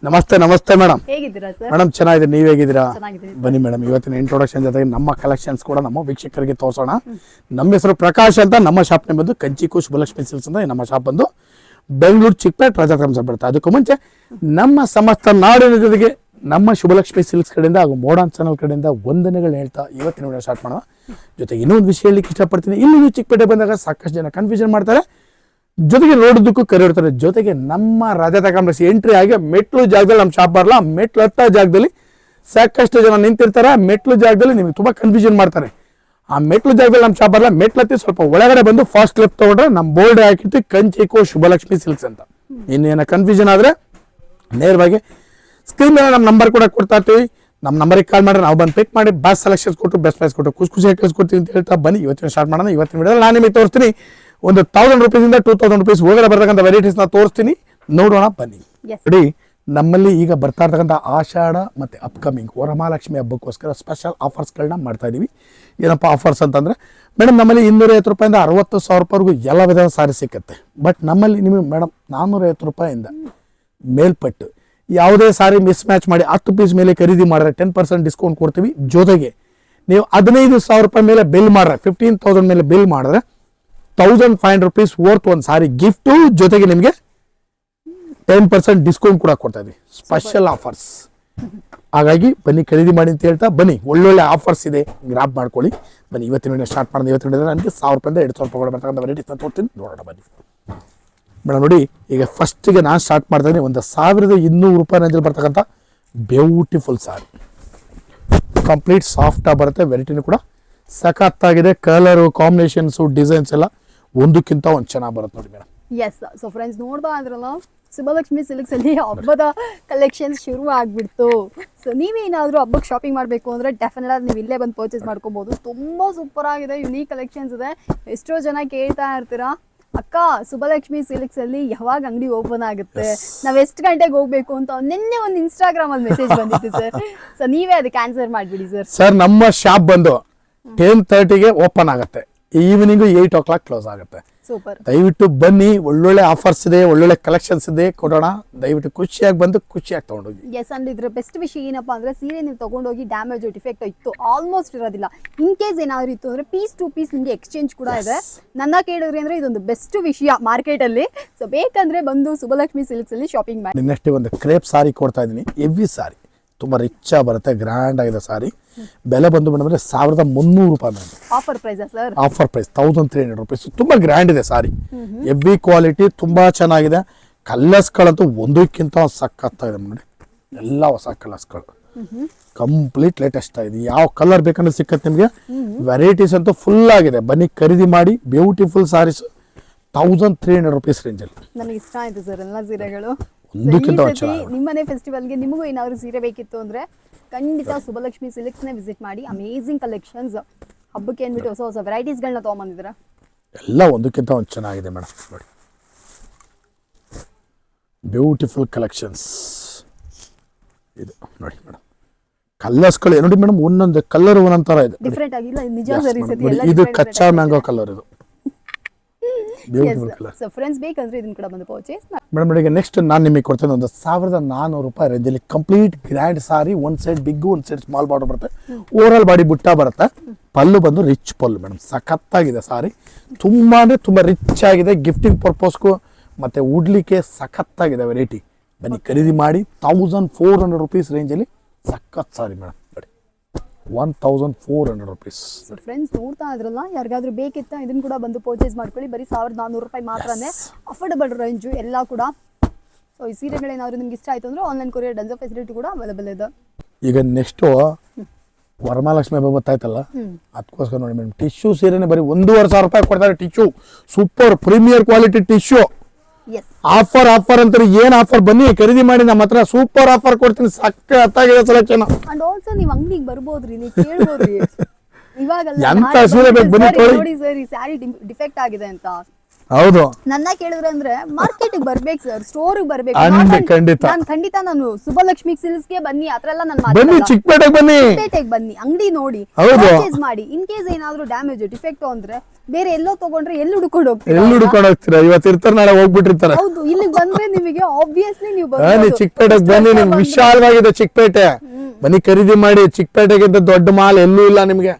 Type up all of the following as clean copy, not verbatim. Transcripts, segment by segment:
ನಮಸ್ತೆ ನಮಸ್ತೆ ಮೇಡಮ್. ಹೇಗಿದ್ದೀರಾ ಸರ್? ಮೇಡಮ್ ಚೆನ್ನಾಗಿದೆ, ನೀವು ಹೇಗಿದ್ದೀರಾ? ಚೆನ್ನಾಗಿದ್ದೀನಿ. ಬನ್ನಿ ಮೇಡಮ್, ಇವತ್ತಿನ ಇಂಟ್ರೊಡಕ್ಷನ್ ಜೊತೆಗೆ ನಮ್ಮ ಕಲೆಕ್ಷನ್ಸ್ ಕೂಡ ನಮ್ಮ ವೀಕ್ಷಕರಿಗೆ ತೋರಿಸೋಣ. ನಮ್ಮ ಹೆಸರು ಪ್ರಕಾಶ್ ಅಂತ. ನಮ್ಮ ಶಾಪ್ ನೇಮ್ ಬಂದು ಕಂಚಿಕು ಶುಭಲಕ್ಷ್ಮಿ ಸಿಲ್ಕ್ಸ್ ಅಂತ. ನಮ್ಮ ಶಾಪ್ ಬಂದು ಬೆಂಗಳೂರು ಚಿಕ್ಕಪೇಟೆ ರಾಜಾರಾಮ್ ಬರುತ್ತೆ. ಅದಕ್ಕೂ ಮುಂಚೆ ನಮ್ಮ ಸಮಸ್ತ ನಾಡಿನ ಜೊತೆಗೆ ನಮ್ಮ ಶುಭಲಕ್ಷ್ಮಿ ಸಿಲ್ಕ್ಸ್ ಕಡೆಯಿಂದ ಹಾಗೂ ಮೋಡರ್ನ್ ಚಾನಲ್ ಕಡೆಯಿಂದ ವಂದನೆಗಳು ಹೇಳ್ತಾ ಇವತ್ತಿನ ವಿಡಿಯೋ ಸ್ಟಾರ್ಟ್ ಮಾಡೋಣ. ಜೊತೆಗೆ ಇನ್ನೊಂದು ವಿಷಯ ಹೇಳಲಿಕ್ಕೆ ಇಷ್ಟಪಡ್ತೀನಿ. ಇಲ್ಲಿ ನೀವು ಚಿಕ್ಕಪೇಟೆ ಬಂದಾಗ ಸಾಕಷ್ಟು ಜನ ಕನ್ಫ್ಯೂಷನ್ ಮಾಡ್ತಾರೆ, ಜೊತೆಗೆ ನೋಡೋದಕ್ಕೂ ಕರೆಯಿರ್ತಾರೆ. ಜೊತೆಗೆ ನಮ್ಮ ರಾಜಾ ಕಾಂಪ್ಲೆಕ್ಸ್ ಎಂಟ್ರಿ ಆಗಿ ಮೆಟ್ಲು ಜಾಗದಲ್ಲಿ ನಮ್ಮ ಶಾಪ್ ಬರಲ್ಲ, ಮೆಟ್ಲು ಹತ್ತ ಜಾಗದಲ್ಲಿ ಸಾಕಷ್ಟು ಜನ ನಿಂತಿರ್ತಾರೆ. ಮೆಟ್ಲು ಜಾಗದಲ್ಲಿ ನಿಮಗೆ ತುಂಬಾ ಕನ್ಫ್ಯೂಷನ್ ಮಾಡ್ತಾರೆ. ಆ ಮೆಟ್ಲು ಜಾಗದಲ್ಲಿ ನಮ್ಮ ಶಾಪ್ ಬರಲ್ಲ, ಮೆಟ್ಲು ಹತ್ತಿ ಸ್ವಲ್ಪ ಒಳಗಡೆ ಬಂದು ಫಾಸ್ಟ್ ಲೆಫ್ಟ್ ತಗೊಂಡ್ರೆ ನಮ್ಮ ಬೋರ್ಡ್ ಹಾಕಿರ್ತೀವಿ ಕಂಚಿಕೋ ಶುಭಲಕ್ಷ್ಮಿ ಸಿಲ್ಕ್ಸ್ ಅಂತ. ಇನ್ನೇನ ಕನ್ಫ್ಯೂಷನ್ ಆದ್ರೆ ನೇರವಾಗಿ ಸ್ಕ್ರೀನ್ ಮೇಲೆ ನಮ್ಮ ನಂಬರ್ ಕೂಡ ಕೊಡ್ತಾ ಇರ್ತೀವಿ. ನಮ್ಮ ನಂಬರಿಗೆ ಕಾಲ್ ಮಾಡಿ ನಾವು ಬಂದು ಪಿಕ್ ಮಾಡಿ ಬೆಸ್ಟ್ ಸೆಲೆಕ್ಷನ್ಸ್ ಕೊಟ್ಟು ಬೆಸ್ಟ್ ಪ್ರೈಸ್ ಕೊಟ್ಟು ಖುಷಿಯಾಗಿ ಕಳಿಸ್ಕೊಡ್ತೀವಿ ಅಂತ ಹೇಳ್ತಾ ಬನ್ನಿ ಇವತ್ತಿನ ಸ್ಟಾರ್ಟ್ ಮಾಡೋಣ. ಇವತ್ತಿನ ವಿಡಿಯೋದಲ್ಲಿ ನಾನು ನಿಮಗೆ ತೋರಿಸ್ತೀನಿ ಒಂದು 1000 ರೂಪೀಸಿಂದ 2000 ರೂಪೀಸ್ ಒಳಗಡೆ ಬರ್ತಕ್ಕಂಥ ವೆರೈಟೀಸ್ನ ತೋರಿಸ್ತೀನಿ, ನೋಡೋಣ ಬನ್ನಿ. ನೋಡಿ, ನಮ್ಮಲ್ಲಿ ಈಗ ಬರ್ತಾ ಇರ್ತಕ್ಕಂಥ ಆಷಾಢ ಮತ್ತು ಅಪ್ಕಮಿಂಗ್ ವರಮಹಾಲಕ್ಷ್ಮಿ ಹಬ್ಬಕ್ಕೋಸ್ಕರ ಸ್ಪೆಷಲ್ ಆಫರ್ಸ್ಗಳನ್ನ ಮಾಡ್ತಾ ಇದ್ದೀವಿ. ಏನಪ್ಪ ಆಫರ್ಸ್ ಅಂತಂದರೆ ಮೇಡಮ್, ನಮ್ಮಲ್ಲಿ 250 ರೂಪಾಯಿಂದ 60,000 ರೂಪಾಯಿವರೆಗೂ ಎಲ್ಲ ವಿಧದ ಸಾರಿ ಸಿಕ್ಕತ್ತೆ. ಬಟ್ ನಮ್ಮಲ್ಲಿ ನಿಮಗೆ ಮೇಡಮ್ 450 ರೂಪಾಯಿಂದ ಮೇಲ್ಪಟ್ಟು ಯಾವುದೇ ಸಾರಿ ಮಿಸ್ ಮ್ಯಾಚ್ ಮಾಡಿ 10 ಪೀಸ್ ಮೇಲೆ ಖರೀದಿ ಮಾಡಿದ್ರೆ 10% ಡಿಸ್ಕೌಂಟ್ ಕೊಡ್ತೀವಿ. ಜೊತೆಗೆ ನೀವು 15,000 ರೂಪಾಯಿ ಮೇಲೆ ಬಿಲ್ ಮಾಡಿದ್ರೆ 15,000 ಮೇಲೆ ಬಿಲ್ ಮಾಡಿದ್ರೆ 1,500 ರೂಪೀಸ್ ವರ್ತ್ ಒಂದು ಸಾರಿ ಗಿಫ್ಟು, ಜೊತೆಗೆ ನಿಮಗೆ 10% ಡಿಸ್ಕೌಂಟ್ ಕೂಡ ಕೊಡ್ತಾ ಇದ್ದೀವಿ. Special offers. ಹಾಗಾಗಿ ಬನ್ನಿ ಖರೀದಿ ಮಾಡಿ ಅಂತ ಹೇಳ್ತಾ ಬನ್ನಿ, ಒಳ್ಳೊಳ್ಳೆ ಆಫರ್ಸ್ ಇದೆ, ಗ್ರಾಪ್ ಮಾಡ್ಕೊಳ್ಳಿ. ಬನ್ನಿ ಇವತ್ತಿನ ವಿಡಿಯೋ ಸ್ಟಾರ್ಟ್ ಮಾಡೋದು. ಇವತ್ತಿನ ವಿಡಿಯೋ ನನಗೆ 1000 ರೂಪಾಯಿಂದ 2,000 ರೂಪಾಯಿ ಬರ್ತಕ್ಕಂಥ ವೆರೈಟೀಸ್ನ ತೋರಿಸ್ತೀನಿ, ನೋಡೋಣ ಬನ್ನಿ ಮೇಡಮ್. ನೋಡಿ, ಈಗ ಫಸ್ಟಿಗೆ ನಾನು ಸ್ಟಾರ್ಟ್ ಮಾಡ್ತಾ ಇದ್ದೀನಿ. 1,200 ರೂಪಾಯಿ ರೇಂಜಲ್ಲಿ ಬರ್ತಕ್ಕಂಥ ಬ್ಯೂಟಿಫುಲ್ ಸಾರಿ, ಕಂಪ್ಲೀಟ್ ಸಾಫ್ಟಾಗಿ ಬರುತ್ತೆ. ವೆರೈಟಿನೂ ಕೂಡ ಸಖತ್ತಾಗಿದೆ. ಕಲರು, ಕಾಂಬಿನೇಷನ್ಸು, ಡಿಸೈನ್ಸ್ ಎಲ್ಲ ಒಂದಕ್ಕಿಂತ ಒಂದು ಚೆನ್ನಾಗಿ ಬರುತ್ತೆ ನೋಡಿ ಮೇಡಮ್. ಎಸ್, ಸೊ ಫ್ರೆಂಡ್ಸ್ ನೋಡ್ತಾ ಇದ್ರಲ್ಲ, ಶುಭಲಕ್ಷ್ಮಿ ಸಿಲ್ಕ್ಸ್ ಅಲ್ಲಿ ಹಬ್ಬದ ಕಲೆಕ್ಷನ್ಸ್ ಶುರು ಆಗ್ಬಿಡ್ತು. ಸೊ ನೀವೇನಾದ್ರೂ ಹಬ್ಬಕ್ಕೆ ಶಾಪಿಂಗ್ ಮಾಡಬೇಕು ಅಂದ್ರೆ ಡೆಫಿನೆಟ್ ಆಗಿ ನೀವು ಇಲ್ಲೇ ಬಂದು ಪರ್ಚೇಸ್ ಮಾಡ್ಕೋಬಹುದು. ತುಂಬಾ ಸೂಪರ್ ಆಗಿದೆ, ಯುನೀಕ್ ಕಲೆಕ್ಷನ್ಸ್ ಇದೆ. ಎಷ್ಟೋ ಜನ ಕೇಳ್ತಾ ಇರ್ತೀರಾ, ಅಕ್ಕ ಶುಭಲಕ್ಷ್ಮಿ ಸಿಲ್ಕ್ಸ್ ಅಲ್ಲಿ ಯಾವಾಗ ಅಂಗಡಿ ಓಪನ್ ಆಗುತ್ತೆ, ನಾವ್ ಎಷ್ಟು ಗಂಟೆಗೆ ಹೋಗ್ಬೇಕು ಅಂತ ನಿನ್ನೆ ಒಂದು ಇನ್ಸ್ಟಾಗ್ರಾಮ್ ಅಲ್ಲಿ ಮೆಸೇಜ್ ಬಂದಿತ್ತು ಸರ್. ಸೊ ನೀವೇ ಅದಕ್ಕೆ ಆನ್ಸರ್ ಮಾಡ್ಬಿಡಿ ಸರ್. ಸರ್, ನಮ್ಮ ಶಾಪ್ ಬಂದು 10:30ಗೆ ಓಪನ್ ಆಗುತ್ತೆ, ಈವ್ನಿಂಗ್ 8 o'clock ಕ್ಲೋಸ್ ಆಗುತ್ತೆ. ಸೂಪರ್, ದಯವಿಟ್ಟು ಬನ್ನಿ. ಒಳ್ಳೊಳ್ಳೆ ಆಫರ್ಸ್ ಇದೆ, ಒಳ್ಳೊಳ್ಳೆ ಕಲೆಕ್ಷನ್ಸ್ ಇದೆ, ಕೊಡೋಣ. ದಯವಿಟ್ಟು ಖುಷಿಯಾಗಿ ಬಂದು ಖುಷಿಯಾಗಿ ತಗೊಂಡೋಗಿ. ಎಸ್, ಅಂಡ್ ಇದ್ರ ಬೆಸ್ಟ್ ವಿಷಯ ಏನಪ್ಪಾ ಅಂದ್ರೆ ಸೀರೆ ನೀವು ತಗೊಂಡೋಗಿ ಡ್ಯಾಮೇಜ್ ಡಿಫೆಕ್ಟ್ ಇತ್ತು ಆಲ್ಮೋಸ್ಟ್ ಇರೋದಿಲ್ಲ. ಇನ್ ಕೇಸ್ ಏನಾದ್ರು ಇತ್ತು ಅಂದ್ರೆ ಪೀಸ್ ಟು ಪೀಸ್ ನಿಮಗೆ ಎಕ್ಸ್ಚೇಂಜ್ ಕೂಡ ಇದೆ. ನನ್ನ ಕೇಳಿದ್ರಿ ಅಂದ್ರೆ ಇದೊಂದು ಬೆಸ್ಟ್ ವಿಷಯ ಮಾರ್ಕೆಟ್ ಅಲ್ಲಿ. ಸೊ ಬೇಕಂದ್ರೆ ಬಂದು ಶುಭಲಕ್ಷ್ಮಿ ಸಿಲ್ಕ್ಸ್ ಅಲ್ಲಿ ಶಾಪಿಂಗ್ ಮಾಡಿ. ನೆಕ್ಸ್ಟ್ ಒಂದು ಕ್ರೇಪ್ ಸಾರಿ ಕೊಡ್ತಾ ಇದೀನಿ. ಹೆವಿ ಸಾರಿ, ತುಂಬಾ ರಿಚ್ ಆಗಿ ಬರುತ್ತೆ, ಗ್ರ್ಯಾಂಡ್ ಆಗಿದೆ ಸಾರಿ. ಬೆಲೆ ಬಂದು ಮೇಡಮ್ 1,300 ರೂಪಾಯಿ madam. Offer price sir? Offer price 1,300 rupees. ತುಂಬಾ ಗ್ರ್ಯಾಂಡ್ ಇದೆ ಸಾರಿ, ಹೆವಿ ಕ್ವಾಲಿಟಿ, ತುಂಬಾ ಚೆನ್ನಾಗಿದೆ. ಕಲರ್ಸ್ಗಳಂತೂ ಒಂದಕ್ಕಿಂತ ಸಖತ್ತಾಗಿದೆ ನೋಡಿ. ಎಲ್ಲ ಹೊಸ ಕಲರ್ಸ್ಗಳು, ಕಂಪ್ಲೀಟ್ ಲೇಟೆಸ್ಟ್ ಆಗಿದೆ. ಯಾವ ಕಲರ್ ಬೇಕಂದ್ರೆ ಸಿಕ್ಕತ್ತೆ ನಿಮಗೆ. ವೆರೈಟೀಸ್ ಅಂತೂ ಫುಲ್ ಆಗಿದೆ. ಬನ್ನಿ ಖರೀದಿ ಮಾಡಿ. ಬ್ಯೂಟಿಫುಲ್ ಸಾರೀಸ್ 1,300 ರೂಪೀಸ್ ರೇಂಜಲ್ಲಿ. ನನಗೆ ಇಷ್ಟ ಆಯ್ತು ಸರ್ ಎಲ್ಲ ಸೀರೆಗಳು. ನಿಮ್ಮನೆ ಫೆಸ್ಟಿವಲ್ಗೆ ನಿಮಗೂ ಏನಾದ್ರು ಸೀರೆ ಬೇಕಿತ್ತು ಅಂದ್ರೆ ಖಂಡಿತ ಶುಭಲಕ್ಷ್ಮಿ ಸಿಲ್ಕ್ಸ್ ನೇ ವಿಸಿಟ್ ಮಾಡಿ. ಅಮೇಸಿಂಗ್ ಕಲೆಕ್ಷನ್ಸ್, ಹಬ್ಬಕ್ಕೆ ಏನ್ಬಿಟ್ಟು ಹೊಸ ಹೊಸ ವೆರೈಟೀಸ್ಗಳನ್ನ ತಗೊಂಬಂದಿದ್ದೀರಾ. ಎಲ್ಲ ಒಂದಕ್ಕಿಂತ ಒಂದು ಚೆನ್ನಾಗಿದೆ ಮೇಡಮ್. ನೋಡಿ, ಬ್ಯೂಟಿಫುಲ್ ಕಲೆಕ್ಷನ್ಸ್ ಇದು ನೋಡಿ ಮೇಡಮ್. ಕಲರ್ಸ್ಗಳು ನೋಡಿ ಮೇಡಮ್, ಒಂದೊಂದು ಕಲರ್ ಒಂದೊಂದು ತರ ಇದೆ, ಡಿಫ್ರೆಂಟ್ ಆಗಿಲ್ಲ ನಿಜ ಸರ್. ಇದು ಕಚ್ಚಾ ಮ್ಯಾಂಗೋ ಕಲರ್, ಇದು ಬ್ಯೂಟಿಫುಲ್ ಕಲರ್. ಸೊ ಫ್ರೆಂಡ್ಸ್ ಬೇಕಂದ್ರೆ ಇದನ್ನ ಕೂಡ ಬಂದು ಪರ್ಚೇಸ್ ಮಾಡಿ ಮೇಡಮ್. ಈಗ ನೆಕ್ಸ್ಟ್ ನಾನು ನಿಮಗೆ ಕೊಡ್ತೇನೆ 1,400 ರೂಪಾಯಿ ರೇಂಜಲ್ಲಿ ಕಂಪ್ಲೀಟ್ ಗ್ರ್ಯಾಂಡ್ ಸಾರಿ. ಒಂದು ಸೈಡ್ ಬಿಗ್, ಒಂದು ಸೈಡ್ ಸ್ಮಾಲ್ ಬಾರ್ಡರ್ ಬರುತ್ತೆ. ಓವರ್ ಆಲ್ ಬಾಡಿ ಬುಟ್ಟ ಬರುತ್ತೆ. ಪಲ್ಲು ಬಂದು ರಿಚ್ ಪಲ್ಲು ಮೇಡಮ್. ಸಖತ್ತಾಗಿದೆ ಸಾರಿ, ತುಂಬಾ ಅಂದರೆ ತುಂಬ ರಿಚ್ ಆಗಿದೆ. ಗಿಫ್ಟಿಂಗ್ ಪರ್ಪಸ್ಗೂ ಮತ್ತು ಉಡ್ಲಿಕ್ಕೆ ಸಖತ್ತಾಗಿದೆ ವೆರೈಟಿ. ಬನ್ನಿ ಖರೀದಿ ಮಾಡಿ. 1,400 ರೂಪೀಸ್ ರೇಂಜಲ್ಲಿ ಸಖತ್ ಸಾರಿ ಮೇಡಮ್. ನೋಡಿ, 1,400 ರೂಪೀಸ್. ಫ್ರೆಂಡ್ಸ್ ನೋಡ್ತಾ ಇದ್ರಲ್ಲ, ಯಾರಿಗಾದ್ರೂ ಬೇಕಿತ್ತ ಇದನ್ನ ಕೂಡ ಬಂದು ಪರ್ಚೇಸ್ ಮಾಡ್ಕೊಳ್ಳಿ. ಬರೀ 1,400 ರೂಪಾಯಿ ಮಾತ್ರನೇ, ಅಫೋರ್ಡಬಲ್ ರೇಂಜು ಎಲ್ಲ ಕೂಡ. ಸೊ ಈ ಸೀರೆಗಳೇನಾದ್ರು ನಿಮ್ಗೆ ಇಷ್ಟ ಆಯ್ತು ಅಂದ್ರೆ ಆನ್ಲೈನ್ ಕೊರಿಯರ್ ಡನ್ಸೋ ಫೆಸಿಲಿಟಿ ಕೂಡ ಅವೈಲೇಬಲ್ ಇದೆ. ಈಗ ನೆಕ್ಸ್ಟು ವರಮಹಾಲಕ್ಷ್ಮಿ ಹಬ್ಬ ಗೊತ್ತಾಯ್ತಲ್ಲ, ಅದಕ್ಕೋಸ್ಕರ ನೋಡಿ ಮೇಡಮ್, ಟಿಶ್ಯೂ ಸೀರೆನೇ ಬರೀ 1,500 ರೂಪಾಯಿ ಕೊಡ್ತಾರೆ. Tissue super premier quality tissue. Offer ಅಂತಾರೆ. ಏನ್ ಆಫರ್? ಬನ್ನಿ ಖರೀದಿ ಮಾಡಿ. ನಮ್ಮ ಹತ್ರ ಸೂಪರ್ ಆಫರ್ ಕೊಡ್ತೀನಿ. ಸಖತ್ತಾಗಿದೆ ಸೆಲೆಕ್ಷನ್. ಅಂಡ್ ಆಲ್ಸೋ ನೀವು ಅಂಗಡಿಗೆ ಬರ್ಬೋದ್ರಿ, ನೀವು ಕೇಳ್ಬೋದ್ರಿ. ಇವಾಗಲ್ಲ ಎಂತ ಸೀರೆ ಬೇಕು ಬನ್ನಿ ನೋಡಿ ಸರ್, ಈ ಸ್ಯಾರಿ ಡಿಫೆಕ್ಟ್ ಆಗಿದೆ ಅಂತ. ಹೌದು ನನ್ನ ಕೇಳಿದ್ರೆ ಅಂದ್ರೆ ಮಾರ್ಕೆಟ್ ಬರ್ಬೇಕು ಸರ್, ಸ್ಟೋರ್ ಬರ್ಬೇಕು. ಖಂಡಿತ ನಾನು ಖಂಡಿತ ನಾನು ಸುಬ್ಬಲಕ್ಷ್ಮಿ ಸಿಲ್ಕ್ಸ್ ಗೆ ಬನ್ನಿ ಅದ್ರೆಲ್ಲ ನಾನು ಬನ್ನಿ, ಚಿಕ್ಕಪೇಟೆಗೆ ಬನ್ನಿ, ಪೇಟೆಗೆ ಬನ್ನಿ, ಅಂಗಡಿ ನೋಡಿ, ಹೌದು. ಪರ್ಚೇಸ್ ಮಾಡಿ. ಇನ್ ಕೇಸ್ ಏನಾದ್ರು ಡ್ಯಾಮೇಜ್ ಡಿಫೆಕ್ಟ್ ಅಂದ್ರೆ ಬೇರೆ ಎಲ್ಲೋ ತಗೊಂಡ್ರೆ ಎಲ್ಲಿ ಹುಡ್ಕೊಂಡು ಹೋಗ್ತೀರಾ? ಎಲ್ಲಿ ಹುಡ್ಕೊಂಡು ಹೋಗ್ತೀರಾ? ಇವತ್ತು ಇರ್ತಾರೆ, ನಾಳೆ ಹೋಗ್ಬಿಟ್ಟಿರ್ತಾರೆ. ಹೌದು, ಇಲ್ಲಿಗೆ ಬಂದ್ರೆ ನಿಮಗೆ ಆಬ್ವಿಯಸ್ಲಿ ನೀವು ಬನ್ನಿ ಚಿಕ್ಕಪೇಟೆಗೆ ಬನ್ನಿ, ನಿಮ್ಗೆ ವಿಶಾಲವಾಗಿದೆ ಚಿಕ್ಕಪೇಟೆ. ಬನ್ನಿ ಖರೀದಿ ಮಾಡಿ. ಚಿಕ್ಕಪೇಟೆಗಿಂತ ದೊಡ್ಡ ಮಾಲ್ ಎಲ್ಲೂ ಇಲ್ಲ ನಿಮ್ಗೆ.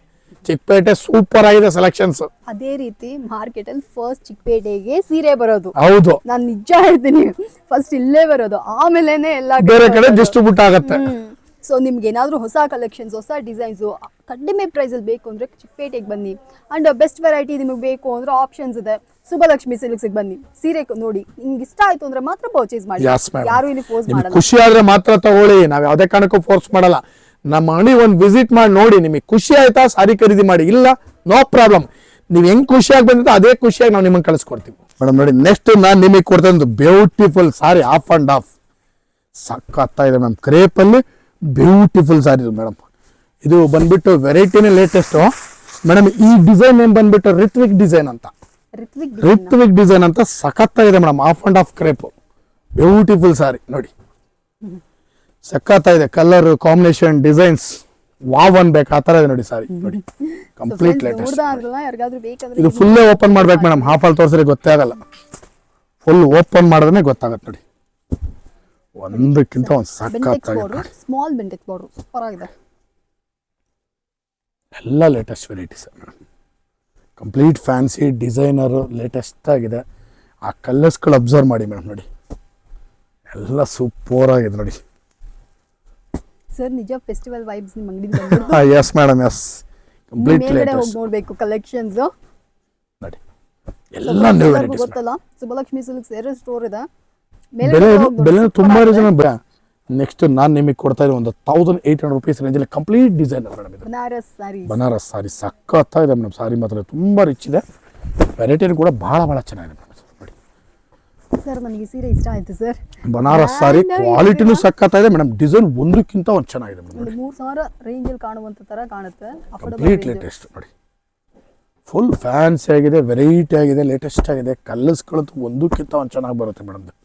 ಚಿಕ್ಕಪೇಟೆ ಸೂಪರ್ ಆಗಿದೆ ಸೆಲೆಕ್ಷನ್ಸ್. ಅದೇ ರೀತಿ ಮಾರ್ಕೆಟ್ ಅಲ್ಲಿ ಫಸ್ಟ್ ಚಿಕ್ಕಪೇಟೆಗೆ ಸೀರೆ ಬರೋದು. ಹೌದು, ನಾನ್ ನಿಜ ಹೇಳ್ತೀನಿ, ಫಸ್ಟ್ ಇಲ್ಲೇ ಬರೋದು, ಆಮೇಲೆನೆ ಎಲ್ಲ ಬೇರೆ ಕಡೆ ಡಿಸ್ಟ್ರಿಬ್ಯೂಟ್ ಆಗತ್ತೆ. ಸೊ ನಿಮ್ಗೆ ಏನಾದ್ರು ಹೊಸ ಕಲೆಕ್ಷನ್ಸ್, ಹೊಸ ಡಿಸೈನ್ಸ್ ಕಡಿಮೆ ಪ್ರೈಸ್ ಅಲ್ಲಿ ಬೇಕು ಅಂದ್ರೆ ಚಿಕ್ಕಪೇಟೆಗೆ ಬನ್ನಿ. ಅಂಡ್ ಬೆಸ್ಟ್ ವೆರೈಟಿ ನಿಮಗೆ ಬೇಕು ಅಂದ್ರೆ ಆಪ್ಷನ್ಸ್ ಇದೆ. ಸುಬ್ಬಲಕ್ಷ್ಮಿ ಸಿಲ್ಕ್ಸ್ ಬನ್ನಿ, ಸೀರೆ ನೋಡಿ, ನಿಮ್ಗೆ ಇಷ್ಟ ಆಯ್ತು ಅಂದ್ರೆ ಮಾತ್ರ ಪರ್ಚೇಸ್ ಮಾಡಿ. ಯಾರು ಇಲ್ಲಿ ಫೋರ್ಸ್ ಮಾಡಲ್ಲ. ಖುಷಿ ಆದ್ರೆ ಮಾತ್ರ ತಗೊಳ್ಳಿ, ನಾವ್ ಯಾವ್ದೇ ಕಾರಣಕ್ಕೂ ಫೋರ್ಸ್ ಮಾಡಲ್ಲ. ನಮ್ಮ ಅಂಗಡಿ ಒಂದು ವಿಸಿಟ್ ಮಾಡಿ ನೋಡಿ, ನಿಮಗೆ ಖುಷಿ ಆಯ್ತಾ ಸಾರಿ ಖರೀದಿ ಮಾಡಿ, ಇಲ್ಲ ನೋ ಪ್ರಾಬ್ಲಮ್. ನೀವ್ ಹೆಂಗ್ ಖುಷಿಯಾಗಿ ಬಂದಿದ್ದ ಅದೇ ಖುಷಿಯಾಗಿ ನಾವು ನಿಮಗೆ ಕಳಿಸ್ಕೊಡ್ತೀವಿ ಮೇಡಮ್. ನೋಡಿ ನೆಕ್ಸ್ಟ್ ನಾನು ನಿಮಗೆ ಕೊಡ್ತಾ ಒಂದು beautiful sari, half and half ಸಕ್ಕತ್ತಾ ಇದೆ ಮ್ಯಾಮ್. ಕ್ರೇಪ್ ಅಲ್ಲಿ ಬ್ಯೂಟಿಫುಲ್ ಸಾರಿ ಇದು ಮೇಡಮ್. ಇದು ಬಂದ್ಬಿಟ್ಟು ವೆರೈಟಿನೇ ಲೇಟೆಸ್ಟ್ ಮೇಡಮ್. ಈ ಡಿಸೈನ್ ಏನ್ ಬಂದ್ಬಿಟ್ಟು ರಿತ್ವಿಕ್ ಡಿಸೈನ್ ಅಂತ, ರಿತ್ವಿಕ್ ಡಿಸೈನ್ ಅಂತ ಸಖತ್ತಾಗಿದೆ madam. Half and half crepe beautiful sari ನೋಡಿ, ಸಖತ್ತಾಗಿದೆ. ಕಲರ್ ಕಾಂಬಿನೇಷನ್ ಡಿಸೈನ್ಸ್ ವಾವ್ ಅನ್ಬೇಕು, ಆ ತರ ಇದೆ ನೋಡಿ ಸಾರಿ ನೋಡಿ. Complete latest. ಇದು ಫುಲ್ ಓಪನ್ ಮಾಡ್ಬೇಕು ಮೇಡಮ್, ಹಾಫ್ ಅಲ್ಲಿ ತೋರಿಸಿದ್ರೆ ಗೊತ್ತೇ ಆಗಲ್ಲ. ಫುಲ್ ಓಪನ್ ಮಾಡಿದ್ರೆ ಗೊತ್ತಾಗತ್ತೆ ನೋಡಿ. ಒಂದಕ್ಕಿಂತ ಒಂದು ಸಖತ್ತಾಗಿದೆ. ಸ್ಮಾಲ್ ಬೆಂಟೆಕ್ಸ್ ಬಾರ್ಡರ್ ಸೂಪರ್ ಆಗಿದೆ. ಎಲ್ಲ latest varieties madam. Complete fancy designer latest ಆಗಿದೆ. ಆ ಕಲರ್ಸ್ಗಳು ಅಬ್ಸರ್ವ್ ಮಾಡಿ ಮೇಡಮ್ ನೋಡಿ, ಎಲ್ಲ ಸೂಪರ್ ಆಗಿದೆ ನೋಡಿ. ಸರ್ ನಿಜ ಫೆಸ್ಟಿವಲ್ ವೈಬ್ಸ್ ನಿಮ್ಮ ಅಂಗಡಿ ಎಸ್ ಮೇಡಮ್, ಎಸ್ ಕಂಪ್ಲೀಟ್ ಮೇಲ್ಗಡೆ ಹೋಗಿ ನೋಡ್ಬೇಕು ಕಲೆಕ್ಷನ್ಸ್ ನೋಡಿ. ಎಲ್ಲ ನ್ಯೂ ವೆರೈಟೀಸ್ ಗೊತ್ತಲ್ಲ, ಸುಬ್ಬಲಕ್ಷ್ಮಿ ಸಿಲ್ಕ್ಸ್ ಎರಡು ಸ್ಟೋರ್ ಇದೆ. ಬೆಲೆ ತುಂಬಾ ರೀಸನಬಲ್. ನೆಕ್ಸ್ಟ್ ನಾನು ನಿಮಗೆ ಕೊಡ್ತಾ ಇರೋ ಒಂದು 1800 ರೂಪೀಸ್ ರೇಂಜಲ್ಲಿ ಕಂಪ್ಲೀಟ್ ಡಿಸೈನರ್ ಮೇಡಮ್. ಇದು ಬನಾರಸ್ ಸಾರಿ ಸಕ್ಕತ್ತಾಗಿದೆ ಮೇಡಮ್. ಸಾರಿ ಮಾತ್ರ ತುಂಬಾ ರಿಚ್ ಇದೆ, ವೆರೈಟಿ ಕೂಡ ಬಹಳ ಚೆನ್ನಾಗಿದೆ ಮೇಡಮ್ ನೋಡಿ. ಸರ್ ನನಗೆ ಸೀರೆ ಇಷ್ಟ ಆಯ್ತು ಸರ್. ಬನಾರಸ್ ಸಾರಿ ಕ್ವಾಲಿಟಿನೂ ಸಕ್ಕತ್ತಾಗಿದೆ ಮೇಡಮ್. ಡಿಸೈನ್ ಒಂದಕ್ಕಿಂತ ಒಂದು ಚೆನ್ನಾಗಿದೆ ಮೇಡಮ್. 3000 ರೇಂಜ್ ಅಲ್ಲಿ ಕಾಣುವಂತ ತರ ಕಾಣುತ್ತೆ. ಕಂಪ್ಲೀಟ್ ಲೇಟೆಸ್ಟ್ ನೋಡಿ, ಫುಲ್ ಫ್ಯಾನ್ಸಿ ಆಗಿದೆ, ವೆರೈಟಿ ಆಗಿದೆ, ಲೇಟೆಸ್ಟ್ ಆಗಿದೆ. ಕಲರ್ಸ್ಗಳು ಒಂದಕ್ಕಿಂತ ಒಂದು ಚೆನ್ನಾಗಿ ಬರುತ್ತೆ ಮೇಡಮ್ ನೋಡಿ.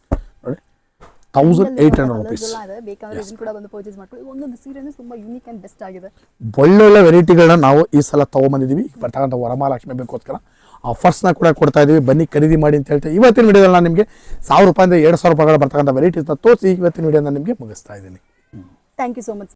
1800 ರೂಪೀಸ್. ಬೇಕಾದ್ರೆ ಇದನ್ನ ಕೂಡ ಬಂದು ಪರ್ಚೇಸ್ ಮಾಡ್ಕೊಳ್ಳಿ. ಒಂದೊಂದು ಸೀರೆನೂ ತುಂಬಾ ಯೂನಿಕ್ ಅಂಡ್ ಬೆಸ್ಟ್ ಆಗಿದೆ. ಒಳ್ಳೊಳ್ಳೆ ವೆರೈಟಿಗಳನ್ನ ನಾವು ಈ ಸಲ ತಗೊಂಬಂದಿದ್ದೀವಿ. ಬರ್ತಕ್ಕಂಥ ವರಮಹಾಲಕ್ಷ್ಮಿ ಬೇಕೋಸ್ಕರ ಆಫರ್ಸ್ನ ಕೂಡ ಕೊಡ್ತಾ ಇದೀವಿ. ಬನ್ನಿ ಖರೀದಿ ಮಾಡಿ ಅಂತ ಹೇಳ್ತೀವಿ. ಇವತ್ತಿನ ವಿಡಿಯೋದಲ್ಲಿ ನಾನು ನಿಮಗೆ 1000 ರೂಪಾಯಿಂದ 2000 ರೂಪಾಯಿಗಳ ಬರ್ತಕ್ಕಂಥ ವೆರೈಟೀಸ್ನ ತೋರಿಸಿ ಇವತ್ತಿನ ವಿಡಿಯೋನ ನಿಮಗೆ ಮುಗಿಸ್ತಾ ಇದ್ದೀನಿ. Thank you so much.